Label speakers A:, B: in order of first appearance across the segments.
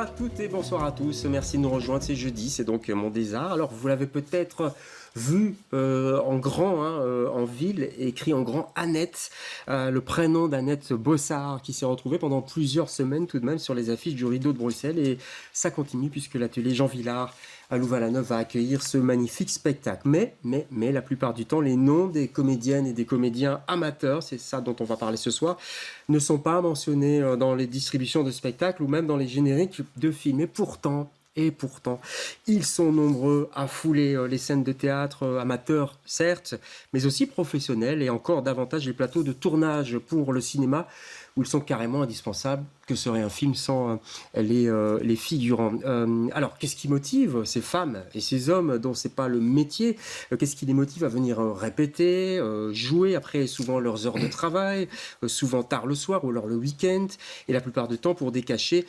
A: à toutes et bonsoir à tous. Merci de nous rejoindre, c'est jeudi, c'est donc Mon Désart. Alors, vous l'avez peut-être vu en grand, en ville, écrit en grand Annette, le prénom d'Annette Bossard, qui s'est retrouvée pendant plusieurs semaines tout de même sur les affiches du Rideau de Bruxelles. Et ça continue puisque l'atelier Jean Villard à Louvain-la-Neuve va accueillir ce magnifique spectacle. Mais la plupart du temps, les noms des comédiennes et des comédiens amateurs, c'est ça dont on va parler ce soir, ne sont pas mentionnés dans les distributions de spectacles ou même dans les génériques de films. Et pourtant, ils sont nombreux à fouler les scènes de théâtre, amateurs certes, mais aussi professionnels et encore davantage les plateaux de tournage pour le cinéma où ils sont carrément indispensables. Que serait un film sans les figurants? Alors, qu'est-ce qui motive ces femmes et ces hommes dont c'est pas le métier? Qu'est-ce qui les motive à venir répéter, jouer après souvent leurs heures de travail, souvent tard le soir ou alors le week-end, et la plupart du temps pour des cachets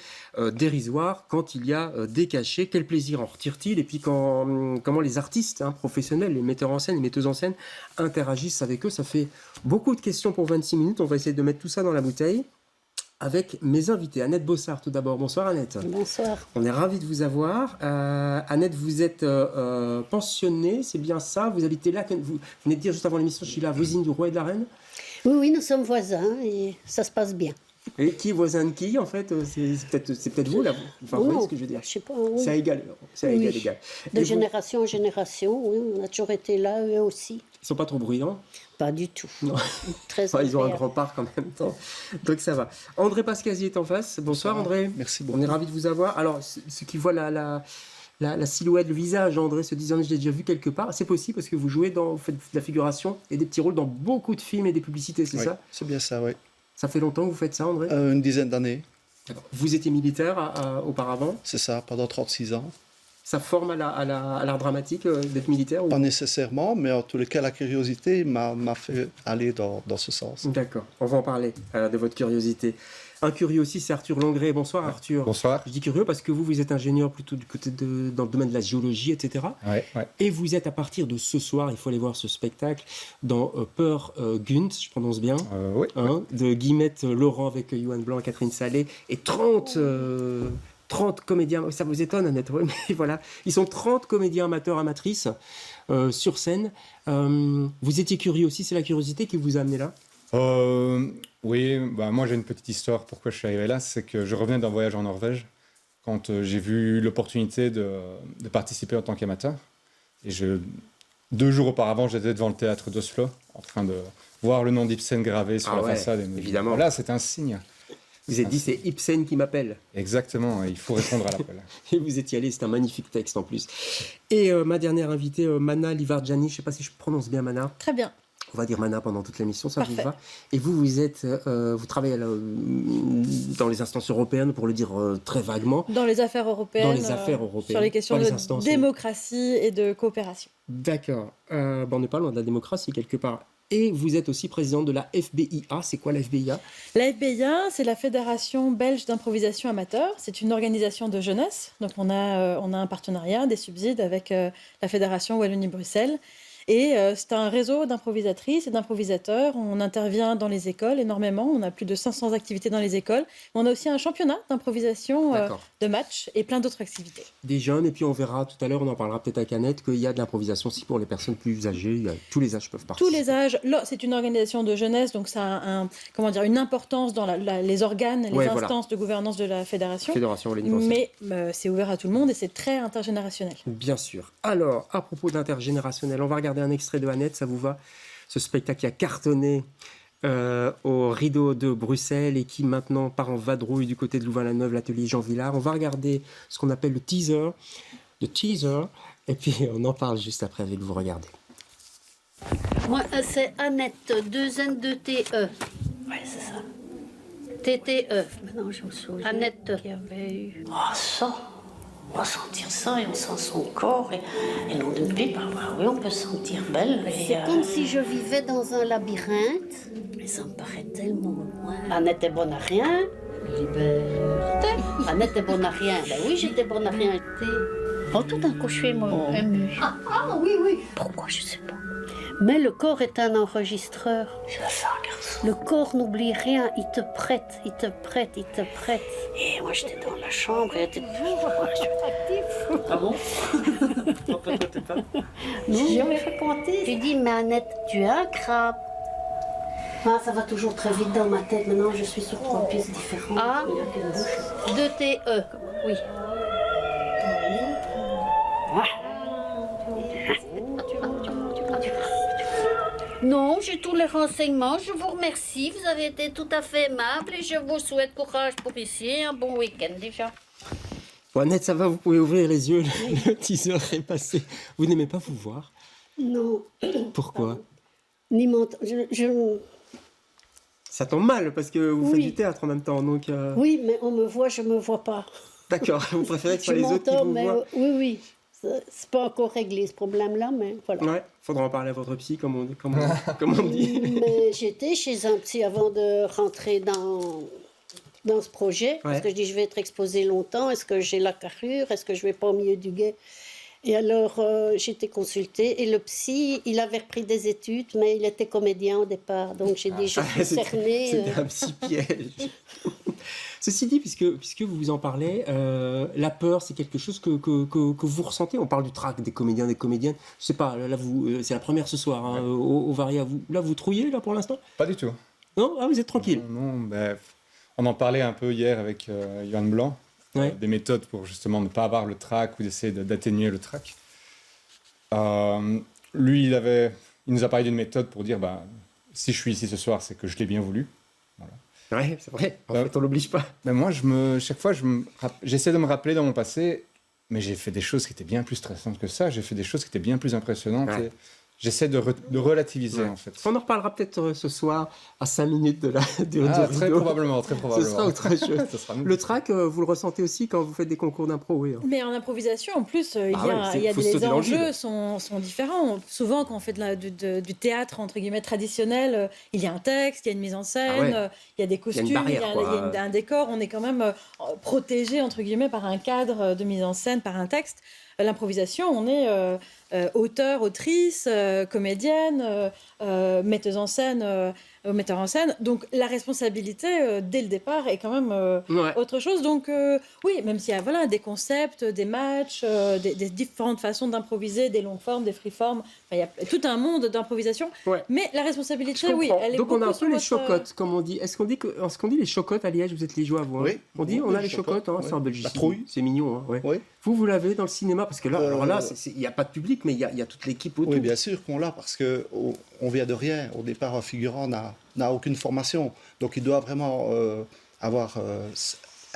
A: dérisoires quand il y a des cachets? Quel plaisir en retire-t-il? Et puis comment les artistes professionnels, les metteurs en scène, les metteuses en scène interagissent avec eux? Ça fait beaucoup de questions pour 26 minutes. On va essayer de mettre tout ça dans la bouteille avec mes invités. Annette Bossard, tout d'abord. Bonsoir, Annette.
B: Bonsoir.
A: On est ravis de vous avoir. Annette, vous êtes pensionnée, c'est bien ça? Vous habitez là, vous venez de dire juste avant l'émission, je suis la voisine du roi et de la reine?
B: Oui, nous sommes voisins et ça se passe bien.
A: Et qui voisin de qui, en fait? C'est peut-être vous, là? Enfin, vous voyez ce que je veux dire?
B: Je sais pas, oui.
A: C'est égal. Égal.
B: De génération en génération, oui, on a toujours été là, eux aussi.
A: Ils sont pas trop bruyants?
B: Pas du tout.
A: Non.
B: Très
A: Ils ont un grand parc en même temps. Donc ça va. André Pascazi est en face. Bonsoir, André.
C: Merci beaucoup.
A: On est ravis de vous avoir. Alors, ceux qui voient la silhouette, le visage d'André se disant, je l'ai déjà vu quelque part. C'est possible parce que vous faites de la figuration et des petits rôles dans beaucoup de films et des publicités, c'est ça?
C: C'est bien ça, oui.
A: Ça fait longtemps que vous faites ça, André?
C: Une dizaine d'années.
A: Vous étiez militaire auparavant?
C: C'est ça, pendant 36 ans.
A: Ça forme à l'art dramatique d'être militaire?
C: Pas nécessairement, mais en tous les cas, la curiosité m'a fait aller dans ce sens.
A: D'accord, on va en parler de votre curiosité. Un curieux aussi, c'est Arthur Longré. Bonsoir, Arthur.
D: Bonsoir.
A: Je dis curieux parce que vous êtes ingénieur plutôt du côté dans le domaine de la géologie, etc.
D: Ouais.
A: Et vous êtes à partir de ce soir, il faut aller voir ce spectacle, dans Peur Gunt, je prononce bien,
D: Oui.
A: De Guillemette Laurent avec Yoann Blanc, Catherine Salé, et 30 comédiens. Ça vous étonne, Annette? Oui, mais voilà. Ils sont 30 comédiens amateurs, amatrices sur scène. Vous étiez curieux aussi, c'est la curiosité qui vous a amené là?
D: Oui, moi j'ai une petite histoire pourquoi je suis arrivé là, c'est que je revenais d'un voyage en Norvège quand j'ai vu l'opportunité de participer en tant qu'amateur. Et 2 jours auparavant, j'étais devant le théâtre d'Oslo en train de voir le nom d'Ibsen gravé sur la façade. Et
A: évidemment.
D: Voilà, c'est un signe.
A: Vous avez dit, c'est Ibsen qui m'appelle.
D: Exactement, il faut répondre à l'appel.
A: Et vous étiez allé, c'est un magnifique texte en plus. Et ma dernière invitée, Mana Livarjani, je ne sais pas si je prononce bien Mana.
E: Très bien.
A: On va dire Mana pendant toute l'émission, ça
E: Parfait.
A: vous va? Et vous travaillez dans les instances européennes, pour le dire très vaguement.
E: Dans les affaires européennes.
A: Dans les affaires européennes.
E: Sur les questions
A: Pas les
E: de
A: instances,
E: démocratie et de coopération.
A: D'accord. On n'est pas loin de la démocratie quelque part. Et vous êtes aussi président de la FBIA. C'est quoi la FBIA?
E: La FBIA, c'est la Fédération belge d'improvisation amateur. C'est une organisation de jeunesse. Donc on a un partenariat, des subsides avec la Fédération Wallonie-Bruxelles. Et c'est un réseau d'improvisatrices et d'improvisateurs. On intervient dans les écoles énormément. On a plus de 500 activités dans les écoles. On a aussi un championnat d'improvisation de match et plein d'autres activités.
A: Des jeunes, et puis on verra tout à l'heure, on en parlera peut-être avec Annette, qu'il y a de l'improvisation aussi pour les personnes plus âgées. Tous les âges peuvent participer.
E: Tous les âges. Là, c'est une organisation de jeunesse, donc ça a une importance dans les organes, les instances de gouvernance de la fédération. Mais c'est ouvert à tout le monde et c'est très intergénérationnel.
A: Bien sûr. Alors, à propos d'intergénérationnel, on va regarder un extrait de Annette, ça vous va? Ce spectacle qui a cartonné au Rideau de Bruxelles et qui maintenant part en vadrouille du côté de Louvain-la-Neuve, l'atelier Jean Villard. On va regarder ce qu'on appelle le teaser, et puis on en parle juste après avec vous. Regardez.
B: Moi, c'est Annette, 2 N, 2 T, E.
F: Ouais, c'est ça.
B: TTE.
F: Maintenant, je me souviens
B: Annette.
F: qu'il y avait eu... Oh, ça. On va sentir ça et on sent son corps. Et non de plus, oui, on peut se sentir belle.
B: C'est comme si je vivais dans un labyrinthe.
F: Mais ça me paraît tellement loin.
B: Annette est bonne à rien.
F: Liberté.
B: Annette est bonne à rien. Ben oui, j'étais bonne à rien.
F: Oh, tout d'un coup, je suis émue.
B: Ah oui, oui.
F: Pourquoi, je sais pas.
B: Mais le corps est un enregistreur.
F: Je vais faire regarder. Le corps n'oublie rien, il te prête, il te prête, il te prête. Et moi, j'étais dans la chambre et elle était toujours actif.
A: Ah bon? Pourquoi toi, t'es pas?
F: Non, j'ai jamais raconté. J'ai dit, mais Annette, tu es un crabe. Ah, ça va toujours très vite dans ma tête. Maintenant, je suis sur 3 pièces différentes.
B: A,
F: Il n'y a qu'une bouche.
B: 2TE. Oui. Non, j'ai tous les renseignements. Je vous remercie. Vous avez été tout à fait aimable et je vous souhaite courage pour ici. Un bon week-end déjà.
A: Bon, Annette, ça va, vous pouvez ouvrir les yeux, le teaser est passé. Vous n'aimez pas vous voir?
F: Non.
A: Pourquoi?
F: Ni m'entendre.
A: Ça tombe mal, parce que vous
F: Oui.
A: faites du théâtre en même temps, donc...
F: Oui, mais on me voit, je me vois pas.
A: D'accord, vous préférez que ce soit
F: Je
A: les autres qui
F: m'entends,
A: vous
F: mais
A: voient?
F: oui, oui. C'est pas encore réglé ce problème-là, mais voilà.
A: Ouais, faudra en parler à votre psy, comme on dit.
F: Mais j'étais chez un psy avant de rentrer dans ce projet, parce
A: Ouais.
F: que je dis je vais être exposée longtemps, est-ce que j'ai la carrure, est-ce que je vais pas au milieu du guet? Et alors j'ai été consultée et le psy, il avait repris des études, mais il était comédien au départ, donc j'ai dit je suis cernée.
A: C'était un psy piège. Ceci dit, puisque vous en parlez, la peur, c'est quelque chose que vous ressentez. On parle du trac des comédiens, des comédiennes. Je sais pas, là, vous, c'est la première ce soir, hein, au Varia. Vous trouillez, là, pour l'instant?
D: Pas du tout.
A: Non? Ah, vous êtes tranquille?
D: Non, on en parlait un peu hier avec Johan Blanc,
A: Ouais.
D: des méthodes pour justement ne pas avoir le trac ou d'essayer d'atténuer le trac. Lui, il nous a parlé d'une méthode pour dire, si je suis ici ce soir, c'est que je l'ai bien voulu.
A: Ouais, c'est vrai. En fait, on l'oblige pas.
D: Mais moi, chaque fois, j'essaie de me rappeler dans mon passé, mais j'ai fait des choses qui étaient bien plus stressantes que ça. J'ai fait des choses qui étaient bien plus impressionnantes.
A: Ouais.
D: Et j'essaie de relativiser,
A: Ouais.
D: en fait.
A: On en reparlera peut-être ce soir, à 5 minutes de la du
D: Très
A: rideau.
D: probablement, très probablement.
A: Ce sera autre chose.
D: Ce sera nous.
A: Le trac, vous le ressentez aussi quand vous faites des concours d'impro, oui. Hein.
E: Mais en improvisation, en plus, il y a
A: faut se
E: les
A: sauter dans le vide.
E: enjeux sont différents. Souvent, quand on fait du théâtre entre guillemets traditionnel, il y a un texte, il y a une mise en scène,
A: Ah ouais.
E: il y a des costumes, il y
A: barrière,
E: a,
A: quoi.
E: un décor. On est quand même protégé entre guillemets par un cadre de mise en scène, par un texte. L'improvisation, on est auteur, autrice, comédienne, metteuse en scène, metteur en scène. Donc la responsabilité, dès le départ, est quand même
A: Ouais.
E: autre chose. Donc oui, même s'il y a des concepts, des matchs, des différentes façons d'improviser, des longues formes, des freeformes, enfin, il y a tout un monde d'improvisation.
A: Ouais.
E: Mais la
A: Je
E: responsabilité, oui,
A: comprends.
E: elle est
A: Donc on a
E: beaucoup
A: un peu
E: sur
A: les
E: votre-
A: chocottes, comme on dit. Est-ce qu'on dit les chocottes à Liège? Vous êtes liégeois, vous? Hein?
C: Oui.
A: On dit,
C: Oui,
A: on a
C: les
A: les chocottes, hein,
C: chocottes,
A: c'est en
C: oui.
A: Belgique.
C: La trouille.
A: C'est mignon, hein, ouais.
C: Oui.
A: Vous l'avez dans le cinéma, parce que là, alors là, il n'y a pas de public, mais il y a toute l'équipe autour.
C: Oui, bien sûr qu'on l'a, parce qu'on vient de rien. Au départ, un figurant n'a aucune formation. Donc, il doit vraiment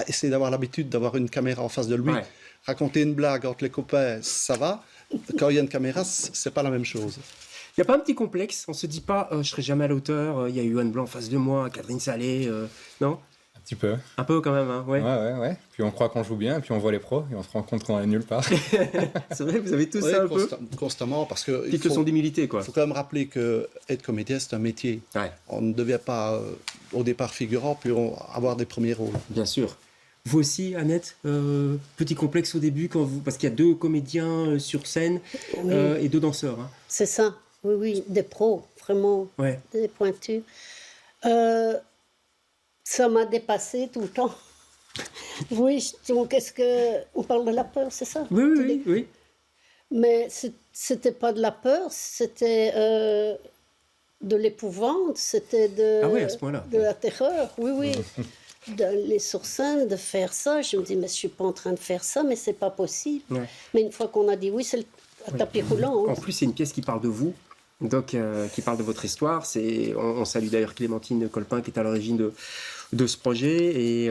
C: essayer d'avoir l'habitude d'avoir une caméra en face de lui.
A: Ouais.
C: Raconter une blague entre les copains, ça va. Quand il y a une caméra, c'est pas la même chose.
A: Il n'y a pas un petit complexe? On se dit pas, je serai jamais à la hauteur, il y a Johan Blanc en face de moi, Catherine Salé, non?
D: Un petit peu.
A: Un peu quand même, hein, ouais.
D: Ouais. Puis on croit qu'on joue bien, puis on voit les pros, et on se rend compte qu'on est nulle part.
A: C'est vrai, vous avez tout
C: Oui,
A: ça un peu?
C: constamment, parce que
A: Petite leçon d'humilité, quoi.
C: faut quand même rappeler que être comédien, c'est un métier.
A: Ouais,
C: On ne devient pas au départ figurant, puis avoir des premiers rôles.
A: bien sûr. Vous aussi, Annette, petit complexe au début, parce qu'il y a 2 comédiens sur scène
F: Oui.
A: et 2 danseurs. Hein.
F: C'est ça, oui, des pros, vraiment,
A: Ouais.
F: des pointures. Ça m'a dépassé tout le temps. Oui, donc on parle de la peur, c'est ça?
A: Oui.
F: Mais c'était pas de la peur, c'était de l'épouvante, c'était
A: Ah ouais, à ce point-là.
F: de la terreur, oui. D'aller sur scène, de faire ça, je me dis, mais je suis pas en train de faire ça, mais c'est pas possible.
A: Ouais.
F: Mais une fois qu'on a dit oui, c'est le tapis roulant. hein.
A: En plus, c'est une pièce qui parle de vous, donc qui parle de votre histoire. On salue d'ailleurs Clémentine Colpin qui est à l'origine de ce projet. Et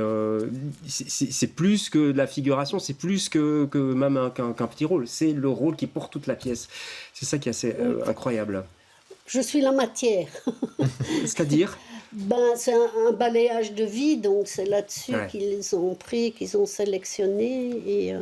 A: c'est plus que de la figuration, c'est plus que même qu'un petit rôle. C'est le rôle qui porte toute la pièce. C'est ça qui est assez incroyable.
F: Je suis la matière.
A: C'est-à-dire,
F: C'est un balayage de vie, donc c'est là-dessus
A: Ouais.
F: qu'ils ont pris, qu'ils ont sélectionné.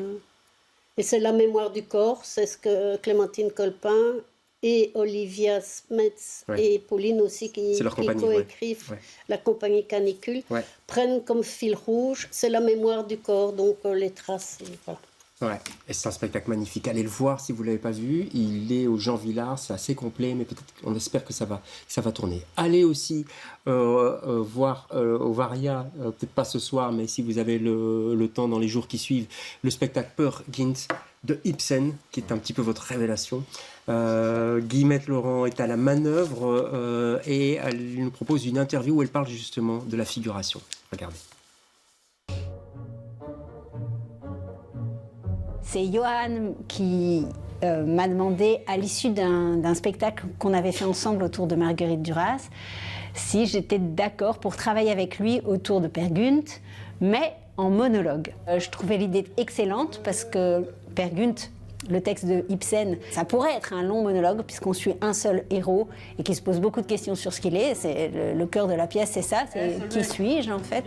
F: Et c'est la mémoire du corps, c'est ce que Clémentine Colpin et Olivia Smets
A: Ouais.
F: et Pauline aussi, qui
A: C'est leur compagnie,
F: coécrivent
A: ouais.
F: la compagnie Canicule,
A: Ouais.
F: prennent comme fil rouge, c'est la mémoire du corps, donc les traces. Et voilà.
A: Ouais, et c'est un spectacle magnifique. Allez le voir si vous ne l'avez pas vu. Il est au Jean Villard, c'est assez complet, mais peut-être on espère que ça va tourner. Allez aussi voir au Varia, peut-être pas ce soir, mais si vous avez le temps dans les jours qui suivent, le spectacle Peer Gynt de Ibsen, qui est un petit peu votre révélation. Guillemette Laurent est à la manœuvre et elle nous propose une interview où elle parle justement de la figuration. Regardez.
G: C'est Johan qui m'a demandé, à l'issue d'un spectacle qu'on avait fait ensemble autour de Marguerite Duras, si j'étais d'accord pour travailler avec lui autour de Peer Gynt, mais en monologue. Je trouvais l'idée excellente parce que Peer Gynt, le texte de Ibsen, ça pourrait être un long monologue puisqu'on suit un seul héros et qui se pose beaucoup de questions sur ce qu'il est. C'est le cœur de la pièce, c'est ça, c'est qui suis-je en fait.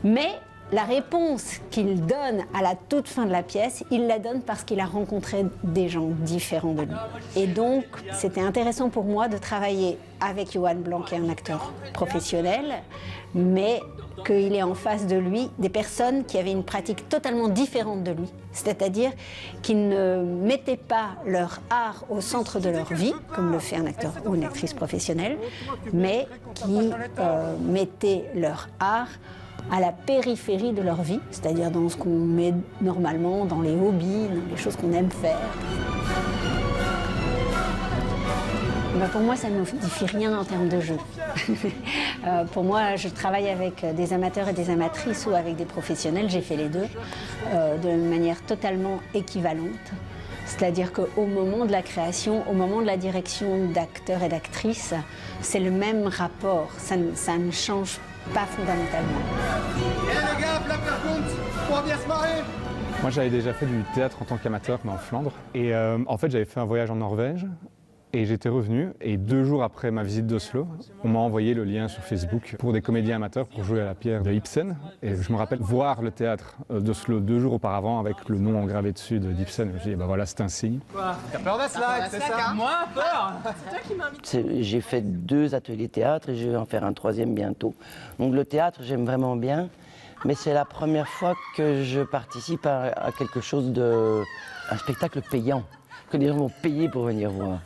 G: Mais la réponse qu'il donne à la toute fin de la pièce, il la donne parce qu'il a rencontré des gens différents de lui. Et donc, c'était intéressant pour moi de travailler avec Johan Blanc, qui est un acteur professionnel, mais qu'il ait en face de lui des personnes qui avaient une pratique totalement différente de lui. C'est-à-dire qu'ils ne mettaient pas leur art au centre de leur vie, comme le fait un acteur ou une actrice professionnelle, mais qui mettaient leur art à la périphérie de leur vie, c'est-à-dire dans ce qu'on met normalement dans les hobbies, dans les choses qu'on aime faire. Ben pour moi, ça ne modifie rien en termes de jeu. Pour moi, je travaille avec des amateurs et des amatrices ou avec des professionnels, j'ai fait les deux, de manière totalement équivalente. C'est-à-dire qu'au moment de la création, au moment de la direction d'acteurs et d'actrices, c'est le même rapport, ça ne change pas fondamentalement.
H: Les gars, la perconte, pour bien se marrer.
D: Moi, j'avais déjà fait du théâtre en tant qu'amateur, mais en Flandre. Et en fait, j'avais fait un voyage en Norvège. Et j'étais revenu, et 2 jours après ma visite d'Oslo, on m'a envoyé le lien sur Facebook pour des comédiens amateurs pour jouer à la pierre de Ibsen. Et je me rappelle voir le théâtre d'Oslo 2 jours auparavant avec le nom engravé dessus d'Ibsen. Je me suis dit, bah voilà, c'est un signe.
H: Quoi ? T'as peur d'Aslak, c'est ça ? Moi, peur ? C'est toi qui m'invites.
I: J'ai fait 2 ateliers théâtre et je vais en faire un 3e bientôt. Donc le théâtre, j'aime vraiment bien, mais c'est la première fois que je participe à quelque chose un spectacle payant, que les gens vont payer pour venir voir.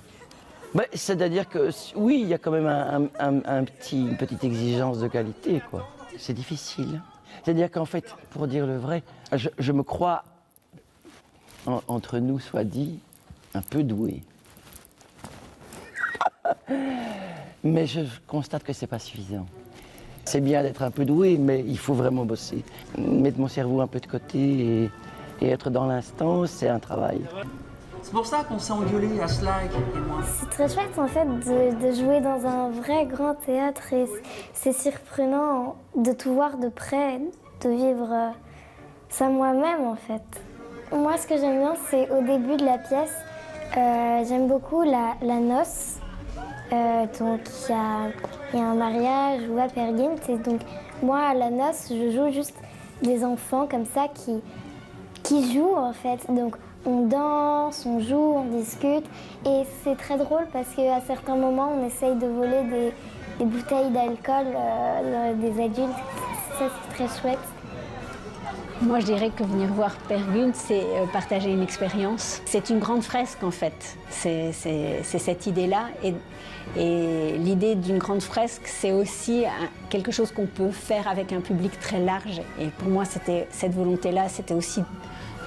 I: Bah, c'est-à-dire que oui, il y a quand même une petite exigence de qualité, quoi. C'est difficile. C'est-à-dire qu'en fait, pour dire le vrai, je me crois, entre nous soit dit, un peu doué. Mais je constate que c'est pas suffisant. C'est bien d'être un peu doué, mais il faut vraiment bosser. Mettre mon cerveau un peu de côté et être dans l'instant, c'est un travail.
H: C'est pour ça qu'on s'est engueulé, Aslak et moi.
J: C'est très chouette en fait de jouer dans un vrai grand théâtre et c'est surprenant de tout voir de près, de vivre ça moi-même en fait. Moi ce que j'aime bien c'est au début de la pièce, j'aime beaucoup la noce. Donc il y a un mariage ou à Peer Gynt et donc moi à la noce je joue juste des enfants comme ça qui jouent en fait. Donc on danse, on joue, on discute et c'est très drôle parce qu'à certains moments on essaye de voler des bouteilles d'alcool des adultes. Ça c'est très chouette.
G: Moi je dirais que venir voir Peer Gynt c'est partager une expérience. C'est une grande fresque en fait, c'est cette idée-là et l'idée d'une grande fresque c'est aussi quelque chose qu'on peut faire avec un public très large et pour moi cette volonté-là c'était aussi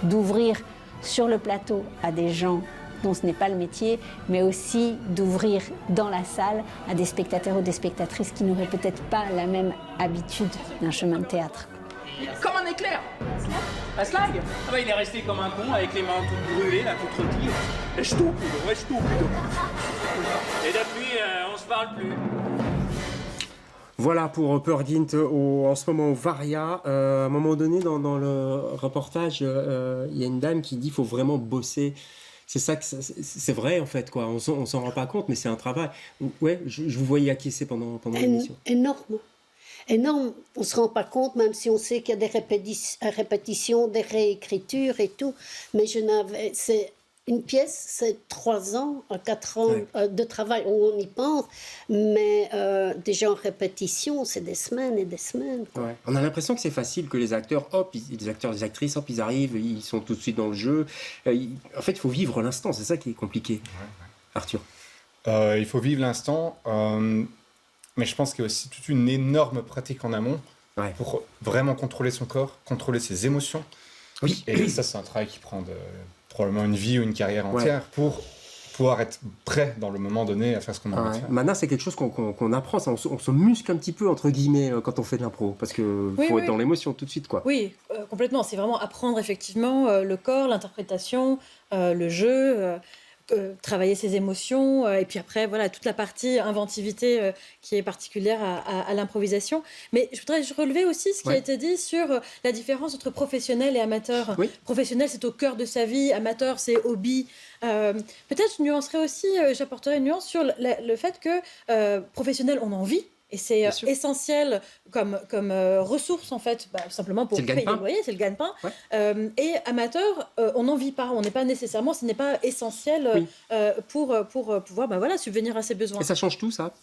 G: d'ouvrir sur le plateau à des gens dont ce n'est pas le métier, mais aussi d'ouvrir dans la salle à des spectateurs ou des spectatrices qui n'auraient peut-être pas la même habitude d'un chemin de théâtre.
H: Comme un éclair. Aslak ? Ah bah il est resté comme un con avec les mains toutes brûlées, là, toutes rôties. Et je toupe, Et depuis, on se parle plus.
A: Voilà pour Peer Gynt en ce moment au Varia. À un moment donné, dans le reportage, il y a une dame qui dit qu'il faut vraiment bosser. C'est ça que c'est vrai en fait, quoi. On s'en rend pas compte, mais c'est un travail. Ouais, je vous voyais acquiescer pendant l'émission.
F: Énorme. On se rend pas compte, même si on sait qu'il y a des répétitions, des réécritures et tout. Mais une pièce, c'est 3 ans à 4 ans de travail où on y pense, mais déjà en répétition, c'est des semaines et des semaines.
A: Ouais. On a l'impression que c'est facile, que les acteurs, les actrices, hop, ils arrivent, ils sont tout de suite dans le jeu. En fait, il faut vivre l'instant, c'est ça qui est compliqué. Arthur.
D: Il faut vivre l'instant, mais je pense qu'il y a aussi toute une énorme pratique en amont pour vraiment contrôler son corps, contrôler ses émotions.
A: Oui.
D: Et ça, c'est un travail qui prend probablement une vie ou une carrière entière pour pouvoir être prêt dans le moment donné à faire ce qu'on a envie de faire.
A: Maintenant, c'est quelque chose qu'on apprend, on se muscle un petit peu, entre guillemets, quand on fait de l'impro, parce qu'il faut être dans l'émotion tout de suite, quoi.
E: Oui, complètement. C'est vraiment apprendre effectivement le corps, l'interprétation, le jeu, travailler ses émotions, et puis après, voilà, toute la partie inventivité qui est particulière à l'improvisation. Mais je voudrais relever aussi ce qui a été dit sur la différence entre professionnel et amateur. Professionnel, c'est au cœur de sa vie, amateur, c'est hobby. Peut-être je nuancerais aussi, j'apporterai une nuance sur le fait que professionnel, on en vit. Et c'est essentiel comme ressource, en fait, simplement pour payer le loyer, c'est le gagne-pain. Et amateur, on n'en vit pas. On n'est pas nécessairement, ce n'est pas essentiel pour pouvoir subvenir à ses besoins.
A: Et ça change tout, ça ?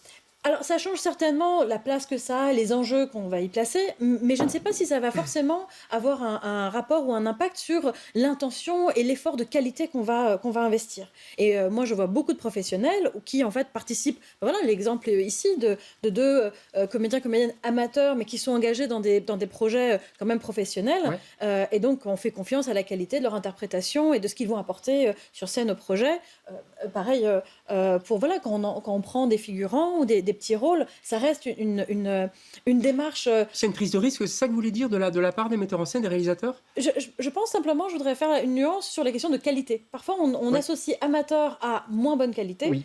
E: Alors, ça change certainement la place que ça a, les enjeux qu'on va y placer, mais je ne sais pas si ça va forcément avoir un rapport ou un impact sur l'intention et l'effort de qualité qu'on va investir. Et moi, je vois beaucoup de professionnels qui, en fait, participent. Voilà l'exemple ici de deux comédiennes amateurs, mais qui sont engagés dans des projets quand même professionnels. Et donc, on fait confiance à la qualité de leur interprétation et de ce qu'ils vont apporter sur scène au projet. Pareil, quand on prend des figurants ou des petits rôles, ça reste une démarche...
A: C'est une prise de risque, c'est ça que vous voulez dire de la part des metteurs en scène, des réalisateurs ?
E: Je pense simplement, je voudrais faire une nuance sur les questions de qualité. Parfois, on associe amateur à moins bonne qualité,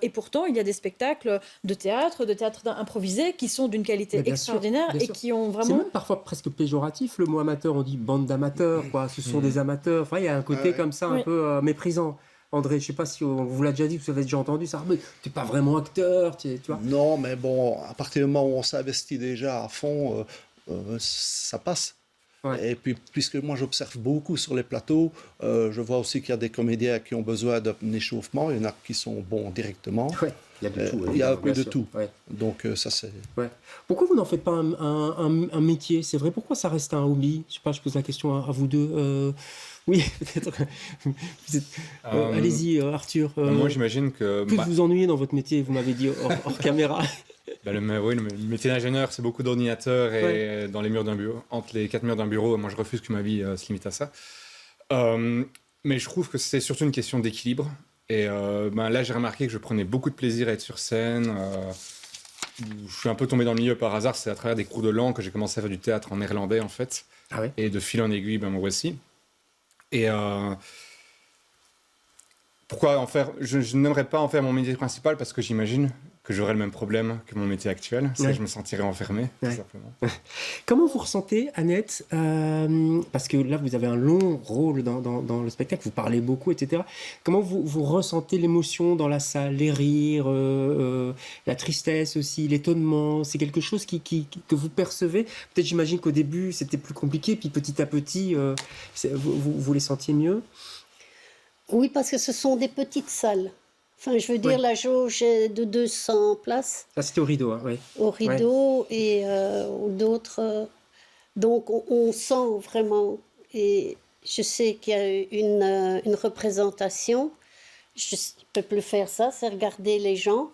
E: et pourtant, il y a des spectacles de théâtre improvisé qui sont d'une qualité extraordinaire et qui ont vraiment...
A: C'est même parfois presque péjoratif, le mot amateur, on dit bande d'amateurs, quoi. Ce sont des amateurs, enfin, il y a un côté comme ça, un peu méprisant. André, je ne sais pas si on vous l'a déjà dit, vous avez déjà entendu ça, mais tu n'es pas vraiment acteur, tu vois.
C: Non, mais bon, à partir du moment où on s'investit déjà à fond, ça passe. Et puis, puisque moi j'observe beaucoup sur les plateaux, je vois aussi qu'il y a des comédiens qui ont besoin d'un échauffement, il y en a qui sont bons directement.
A: Il y a de tout.
C: Il y a un peu de tout. Donc ça c'est...
A: Pourquoi vous n'en faites pas un métier ? C'est vrai, pourquoi ça reste un hobby ? Je ne sais pas, je pose la question à vous deux. Oui, peut-être. Allez-y, Arthur.
D: Moi, j'imagine que...
A: Plus vous ennuyez dans votre métier, vous m'avez dit hors caméra.
D: Le métier d'ingénieur, c'est beaucoup d'ordinateurs et dans les murs d'un bureau. Entre les 4 murs d'un bureau, moi, je refuse que ma vie se limite à ça. Mais je trouve que c'est surtout une question d'équilibre. Et là, j'ai remarqué que je prenais beaucoup de plaisir à être sur scène. Je suis un peu tombé dans le milieu par hasard. C'est à travers des cours de langue que j'ai commencé à faire du théâtre en néerlandais, en fait. Et de fil en aiguille, me voici. Et pourquoi en faire... Je n'aimerais pas en faire mon métier principal parce que j'imagine que j'aurais le même problème que mon métier actuel. C'est que je me sentirais enfermé, tout simplement.
A: Comment vous ressentez, Annette, parce que là, vous avez un long rôle dans le spectacle, vous parlez beaucoup, etc. Comment vous ressentez l'émotion dans la salle, les rires, la tristesse aussi, l'étonnement? C'est quelque chose que vous percevez? Peut-être, j'imagine qu'au début, c'était plus compliqué, puis petit à petit, vous les sentiez mieux?
F: Oui, parce que ce sont des petites salles. Enfin, je veux dire, la jauge est de 200 places.
A: Ça, c'était au rideau, hein,
F: Au rideau et d'autres. Donc, on sent vraiment. Et je sais qu'il y a une représentation. Je ne peux plus faire ça, c'est regarder les gens.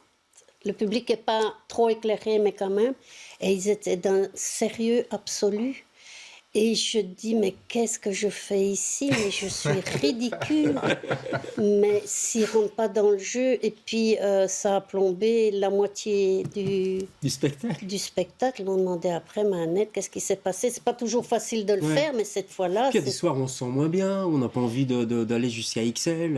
F: Le public n'est pas trop éclairé, mais quand même. Et ils étaient d'un sérieux absolu. Et je dis, mais qu'est-ce que je fais ici? Mais je suis ridicule. Mais s'ils ne rentrent pas dans le jeu, et puis ça a plombé la moitié du spectacle. Ils m'ont demandé après, mais Annette, qu'est-ce qui s'est passé? C'est pas toujours facile de le faire, mais cette fois-là...
A: Puis il y a des soirs où on se sent moins bien, où on n'a pas envie d'aller jusqu'à XL.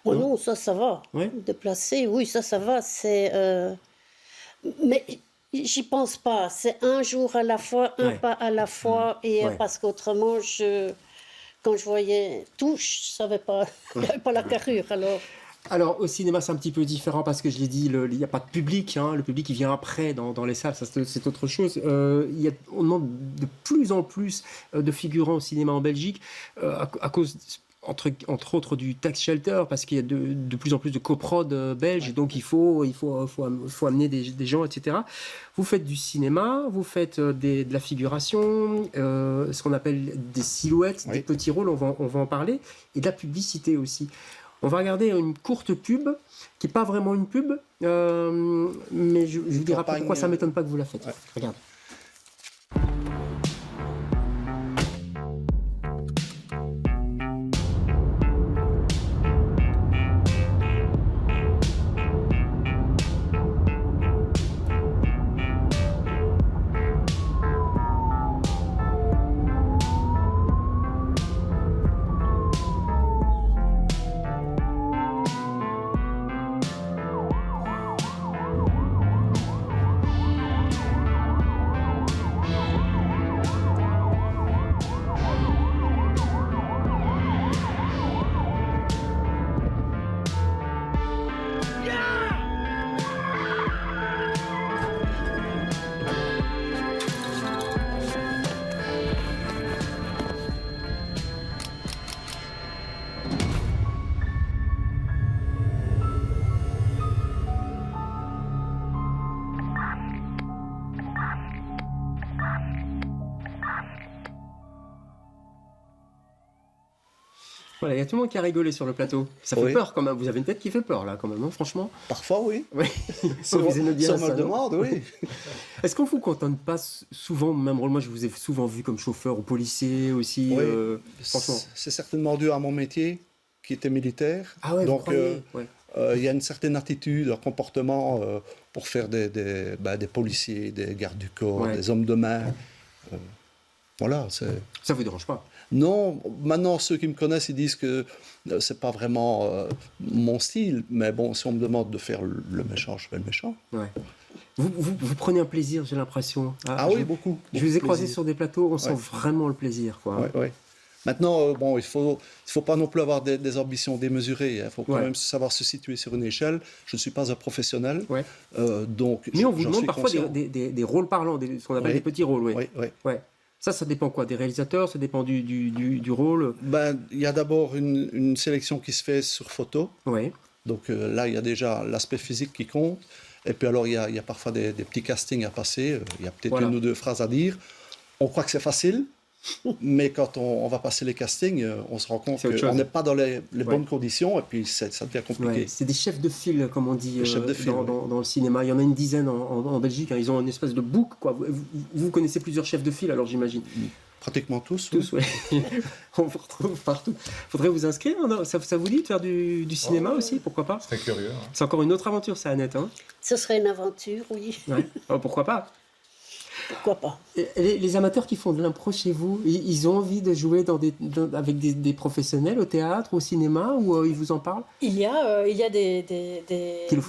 F: Non, ça va. De placer, oui, ça va. C'est... Mais... J'y pense pas. C'est un jour à la fois, un pas à la fois. Et parce qu'autrement, quand je voyais tout, je savais pas, pas la carrure.
A: Alors, au cinéma, c'est un petit peu différent parce que je l'ai dit, il n'y a pas de public. Le public, il vient après dans les salles. Ça, c'est autre chose. On demande de plus en plus de figurants au cinéma en Belgique à cause entre autres du tax shelter, parce qu'il y a de plus en plus de coprod belges, et donc il faut amener des gens, etc. Vous faites du cinéma, vous faites de la figuration, ce qu'on appelle des silhouettes, des petits rôles, on va en parler, et de la publicité aussi. On va regarder une courte pub, qui n'est pas vraiment une pub, mais je vous dirai pourquoi ça ne m'étonne pas que vous la faites. Ouais. Regarde. Voilà, il y a tout le monde qui a rigolé sur le plateau. Ça fait peur quand même. Vous avez une tête qui fait peur là quand même, hein, franchement.
C: Parfois, oui.
A: Oui.
C: Si on me le demande, oui.
A: Est-ce qu'on vous contente pas souvent, même rôle, moi je vous ai souvent vu comme chauffeur ou policier aussi.
C: Oui.
A: Franchement.
C: C'est certainement dû à mon métier qui était militaire.
A: Ah ouais,
C: donc il y a une certaine attitude, un comportement pour faire des policiers, des gardes du corps, des hommes de main. Voilà.
A: Ça vous dérange pas?
C: Non, maintenant ceux qui me connaissent, ils disent que c'est pas vraiment mon style, mais bon, si on me demande de faire le méchant, je fais le méchant.
A: Ouais. Vous prenez un plaisir, j'ai l'impression.
C: Oui, beaucoup.
A: Je vous ai croisé sur des plateaux, on sent vraiment le plaisir, quoi.
C: Oui. Maintenant, bon, il faut pas non plus avoir des ambitions démesurées. Il faut quand même savoir se situer sur une échelle. Je ne suis pas un professionnel, donc.
A: Mais on vous demande parfois des rôles parlants, ce qu'on appelle des petits rôles. Oui. Ça dépend quoi? Des réalisateurs? Ça dépend du rôle?
C: Il y a d'abord une sélection qui se fait sur photo.
A: Oui.
C: Donc là, il y a déjà l'aspect physique qui compte. Et puis alors, il y a parfois des petits castings à passer. Il y a peut-être une ou deux phrases à dire. On croit que c'est facile, mais quand on va passer les castings, on se rend compte qu'on n'est pas dans les bonnes conditions, et puis ça devient compliqué.
A: Ouais. C'est des chefs de file, comme on dit dans le cinéma. Il y en a une dizaine en Belgique. Hein. Ils ont une espèce de book, quoi. Vous connaissez plusieurs chefs de file, alors j'imagine.
C: Pratiquement tous.
A: Oui. On vous retrouve partout. Faudrait vous inscrire. Non, ça vous dit de faire du cinéma aussi? Pourquoi pas?
D: C'est curieux. Hein.
A: C'est encore une autre aventure, ça, Annette. Hein?
F: Ce serait une aventure, oui.
A: Ouais. Alors, pourquoi pas?
F: Pourquoi pas?
A: Les amateurs qui font de l'impro chez vous, ils ont envie de jouer avec des professionnels au théâtre, au cinéma, ou ils vous en parlent?
E: Il y a des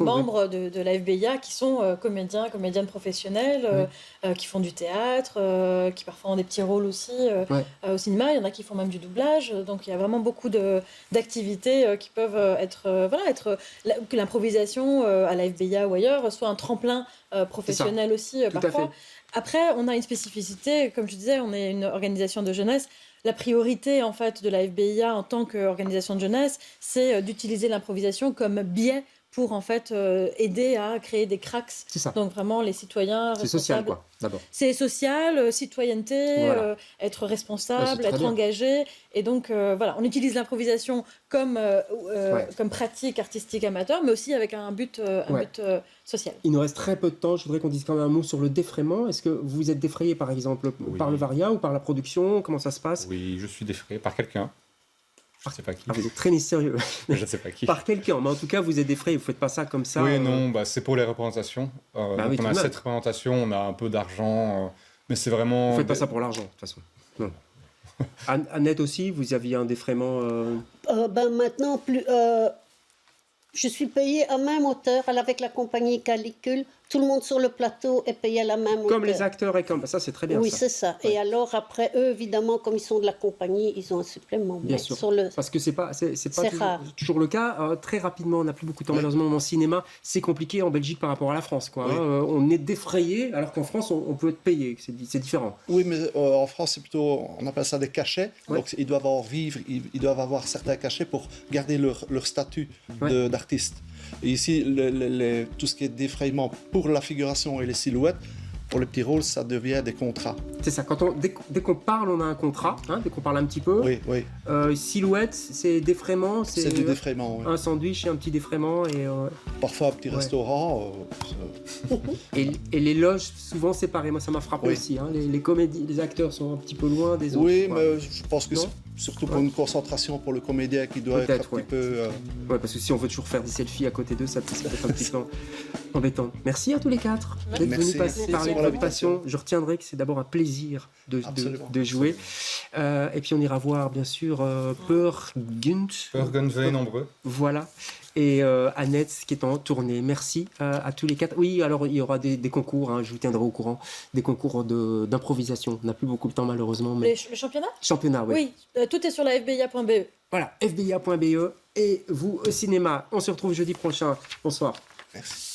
E: membres de la FBIA qui sont comédiennes professionnels, qui font du théâtre, qui parfois ont des petits rôles aussi au cinéma. Il y en a qui font même du doublage. Donc il y a vraiment beaucoup d'activités qui peuvent que l'improvisation à la FBIA ou ailleurs soit un tremplin professionnel aussi parfois. Après, on a une spécificité, comme je disais, on est une organisation de jeunesse. La priorité, en fait, de la FBIA en tant qu'organisation de jeunesse, c'est d'utiliser l'improvisation comme biais pour, en fait, aider à créer des cracks.
A: C'est ça.
E: Donc, vraiment, les citoyens responsables.
A: C'est social, quoi, d'abord.
E: C'est social, citoyenneté, être responsable, être engagé. Et donc, on utilise l'improvisation comme pratique artistique amateur, mais aussi avec un but social.
A: Il nous reste très peu de temps. Je voudrais qu'on dise quand même un mot sur le défraiement. Est-ce que vous êtes défrayé, par exemple, par le Varia ou par la production? Comment ça se passe?
D: Oui, je suis défrayé par quelqu'un. Je ne sais pas qui.
A: Vous êtes très mystérieux.
D: Je ne sais pas qui.
A: Par quelqu'un, mais en tout cas, vous êtes défrayé. Vous ne faites pas ça comme ça.
D: Oui, non, c'est pour les représentations. On a 7 représentations, on a un peu d'argent, mais c'est vraiment...
A: Vous ne faites pas ça pour l'argent, de toute façon. Non. Annette aussi, vous aviez un défraiement
F: Maintenant, plus... je suis payée à même hauteur avec la compagnie Calicule tout le monde sur le plateau est payé à la même hauteur.
A: Comme les acteurs et comme... Ça, c'est très bien.
F: Oui,
A: ça.
F: c'est ça.
A: Ouais.
F: Et alors, après, eux, évidemment, comme ils sont de la compagnie, ils ont un supplément.
A: Bien
F: Mais
A: sûr.
F: sur le...
A: Parce que c'est pas
F: rare.
A: toujours le cas. Très rapidement, on n'a plus beaucoup de temps. Malheureusement, en cinéma, c'est compliqué en Belgique par rapport à la France. Quoi,
C: Oui.
A: on est défrayé, alors qu'en France, on peut être payé. C'est différent.
C: Oui, mais en France, c'est plutôt, on appelle ça des cachets.
A: Ouais.
C: Donc, ils doivent en vivre, ils doivent avoir certains cachets pour garder leur statut d'artiste. Et ici, tout ce qui est défrayement pour la figuration et les silhouettes, pour les petits rôles, ça devient des contrats.
A: C'est ça. Dès qu'on parle, on a un contrat. Dès qu'on parle un petit peu.
C: Oui, oui.
A: Silhouette, c'est défraiement.
C: C'est du défraiement, oui.
A: Un sandwich et un petit défraiement. Et,
C: Parfois, un petit restaurant.
A: et les loges, souvent séparées. Moi, ça m'a frappé aussi. Les comédies, les acteurs sont un petit peu loin des autres.
C: Oui,
A: quoi.
C: mais je pense que c'est surtout pour une concentration pour le comédien qui doit être un petit peu...
A: Ouais, parce que si on veut toujours faire des selfies à côté d'eux, ça peut être un petit peu embêtant. Merci à tous les quatre d'être venus parler de votre passion. Je retiendrai que c'est d'abord un plaisir de jouer. Et puis on ira voir, bien sûr,
D: Purgenveen nombreux.
A: Voilà. Et Annette qui est en tournée. Merci à tous les quatre. Oui, alors il y aura des concours, je vous tiendrai au courant, des concours d'improvisation. On n'a plus beaucoup de temps malheureusement. Mais...
E: Le championnat ?
A: Championnat, oui.
E: Oui, tout est sur la fbia.be.
A: Voilà, fbia.be. Et vous, au cinéma, on se retrouve jeudi prochain. Bonsoir.
C: Merci.